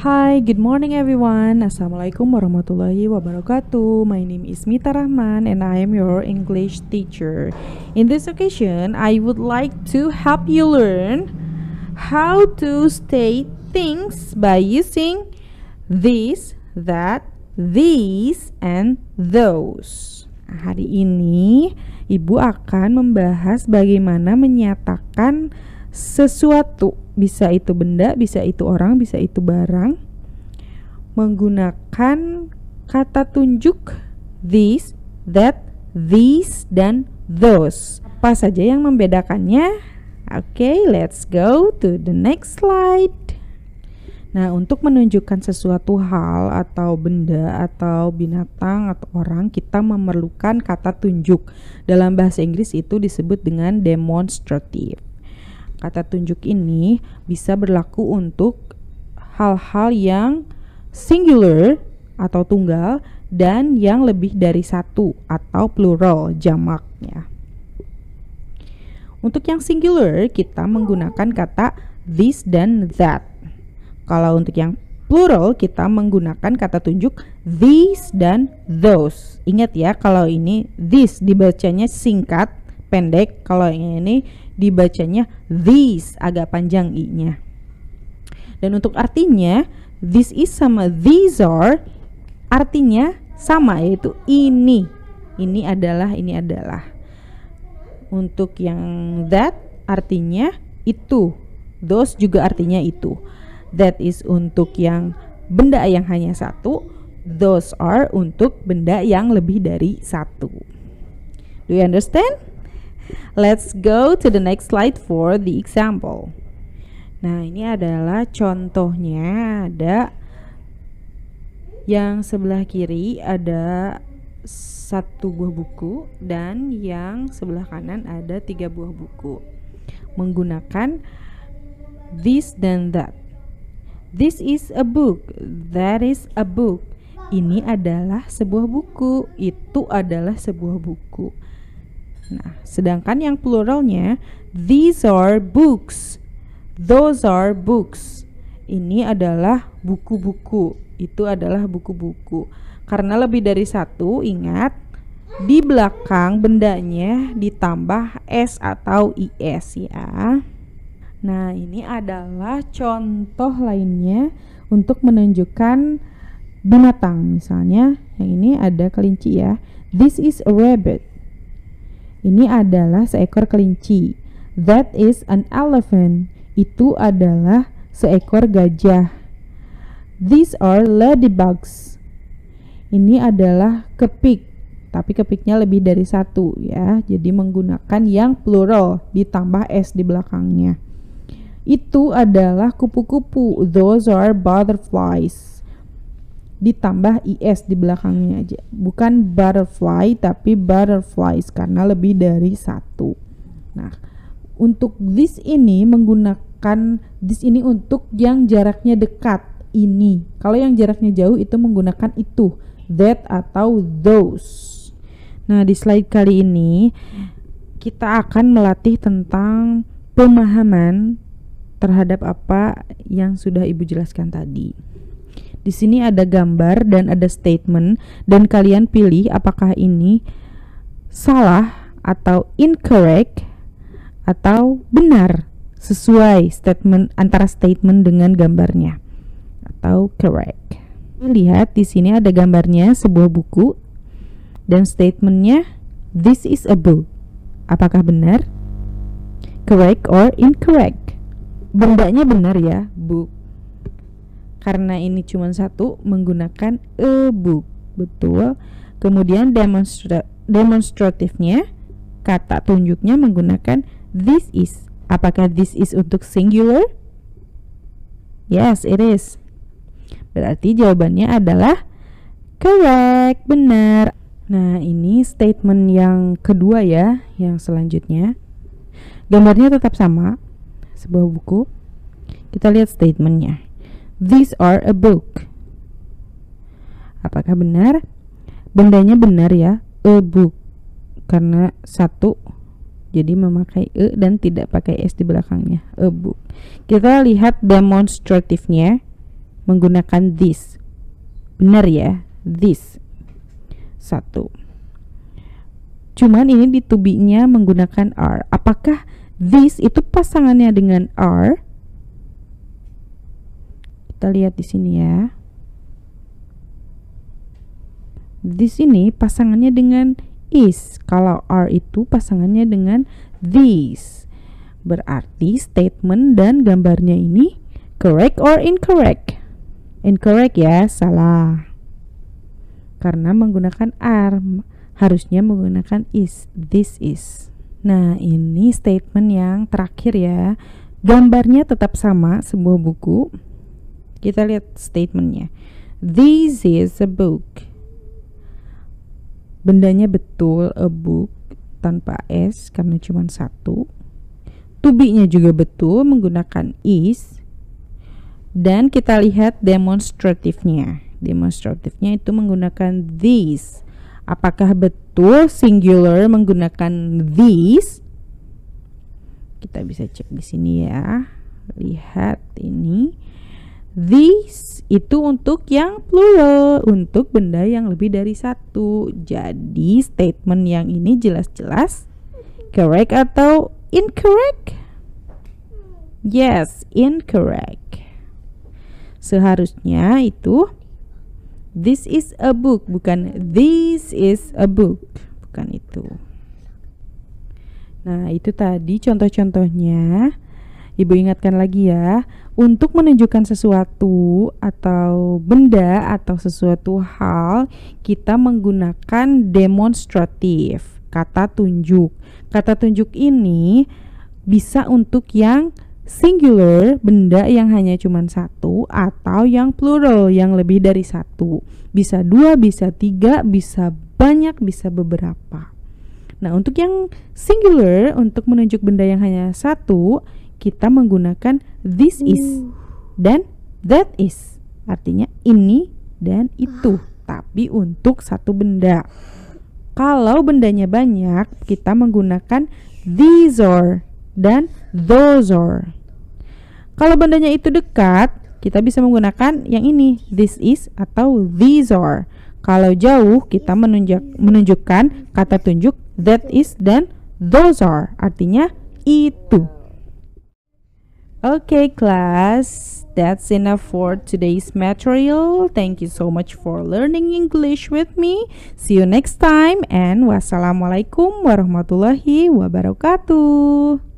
Hi, good morning everyone. Assalamualaikum warahmatullahi wabarakatuh. My name is Mita Rahman and I am your English teacher. In this occasion, I would like to help you learn how to state things by using this, that, these, and those. Hari ini, Ibu akan membahas bagaimana menyatakan sesuatu, bisa itu benda, bisa itu orang, bisa itu barang, menggunakan kata tunjuk this, that, these, dan those. Apa saja yang membedakannya? Oke, let's go to the next slide. Nah, untuk menunjukkan sesuatu hal atau benda atau binatang atau orang, kita memerlukan kata tunjuk. Dalam bahasa Inggris itu disebut dengan demonstrative. Kata tunjuk ini bisa berlaku untuk hal-hal yang singular atau tunggal dan yang lebih dari satu atau plural jamaknya. Untuk yang singular kita menggunakan kata this dan that. Kalau untuk yang plural kita menggunakan kata tunjuk these dan those. Ingat ya, kalau ini this dibacanya singkat, pendek. Kalau ini dibacanya these, agak panjang i-nya. Dan untuk artinya this is sama these are artinya sama, yaitu ini adalah. Untuk yang that artinya itu, those juga artinya itu. That is untuk yang benda yang hanya satu, those are untuk benda yang lebih dari satu. Do you understand? Let's go to the next slide for the example. Nah, ini adalah contohnya. Ada yang sebelah kiri ada 1 buah buku dan yang sebelah kanan ada 3 buah buku. Menggunakan this dan that. This is a book. That is a book. Ini adalah sebuah buku. Itu adalah sebuah buku. Nah, sedangkan yang pluralnya these are books, those are books. Ini adalah buku-buku, itu adalah buku-buku. Karena lebih dari satu, ingat di belakang bendanya ditambah s atau is ya. Nah, ini adalah contoh lainnya untuk menunjukkan binatang. Misalnya yang ini ada kelinci ya. This is a rabbit. Ini adalah seekor kelinci. That is an elephant. Itu adalah seekor gajah. These are ladybugs. Ini adalah kepik. Tapi kepiknya lebih dari satu ya. Jadi menggunakan yang plural ditambah s di belakangnya. Itu adalah kupu-kupu. Those are butterflies. Ditambah is di belakangnya aja, bukan butterfly tapi butterflies karena lebih dari satu. Nah, untuk this ini menggunakan this ini untuk yang jaraknya dekat ini. Kalau yang jaraknya jauh itu menggunakan itu, that atau those. Nah, di slide kali ini kita akan melatih tentang pemahaman terhadap apa yang sudah Ibu jelaskan tadi. Di sini ada gambar dan ada statement dan kalian pilih apakah ini salah atau incorrect atau benar sesuai statement antara statement dengan gambarnya atau correct. Lihat di sini ada gambarnya sebuah buku dan statementnya this is a book. Apakah benar? Correct or incorrect? Bendanya benar ya, book. Karena ini cuma satu, menggunakan a book. Betul. Kemudian demonstratifnya, kata tunjuknya menggunakan this is. Apakah this is untuk singular? Yes, it is. Berarti jawabannya adalah correct, benar. Nah, ini statement yang kedua ya, yang selanjutnya. Gambarnya tetap sama, sebuah buku. Kita lihat statementnya. These are a book. Apakah benar? Bendanya benar ya, a book. Karena satu, jadi memakai e dan tidak pakai s di belakangnya, a book. Kita lihat demonstratifnya. menggunakan this. Benar ya, this. 1. Cuman ini di to be-nya menggunakan are. Apakah this itu pasangannya dengan are? Kita lihat di sini ya. This ini pasangannya dengan is. Kalau are itu pasangannya dengan these. Berarti statement dan gambarnya ini correct or incorrect? Incorrect ya, salah. Karena menggunakan are, harusnya menggunakan is. This is. Nah, ini statement yang terakhir ya. Gambarnya tetap sama, sebuah buku. Kita lihat statementnya. This is a book. Bendanya betul, a book, tanpa s karena cuma satu. To be-nya juga betul, menggunakan is. Dan kita lihat demonstratifnya. Demonstratifnya itu menggunakan these. Apakah betul singular menggunakan these? Kita bisa cek di sini ya. Lihat ini. These itu untuk yang plural, untuk benda yang lebih dari satu. Jadi statement yang ini jelas-jelas correct atau incorrect? Yes, incorrect. Seharusnya itu this is a book, bukan this is a book, bukan itu. Nah, itu tadi contoh-contohnya. Ibu ingatkan lagi ya, untuk menunjukkan sesuatu atau benda atau sesuatu hal, kita menggunakan demonstratif, kata tunjuk. Kata tunjuk ini bisa untuk yang singular, benda yang hanya cuma satu, atau yang plural, yang lebih dari satu. Bisa 2, bisa 3, bisa banyak, bisa beberapa. Nah, untuk yang singular, untuk menunjuk benda yang hanya satu, kita menggunakan this is dan that is. Artinya ini dan itu, tapi untuk satu benda. Kalau bendanya banyak, kita menggunakan these are dan those are. Kalau bendanya itu dekat, kita bisa menggunakan yang ini, this is atau these are. Kalau jauh, kita menunjukkan kata tunjuk that is dan those are. Artinya itu. Okay, class, that's enough for today's material. Thank you so much for learning English with me. See you next time and wassalamualaikum warahmatullahi wabarakatuh.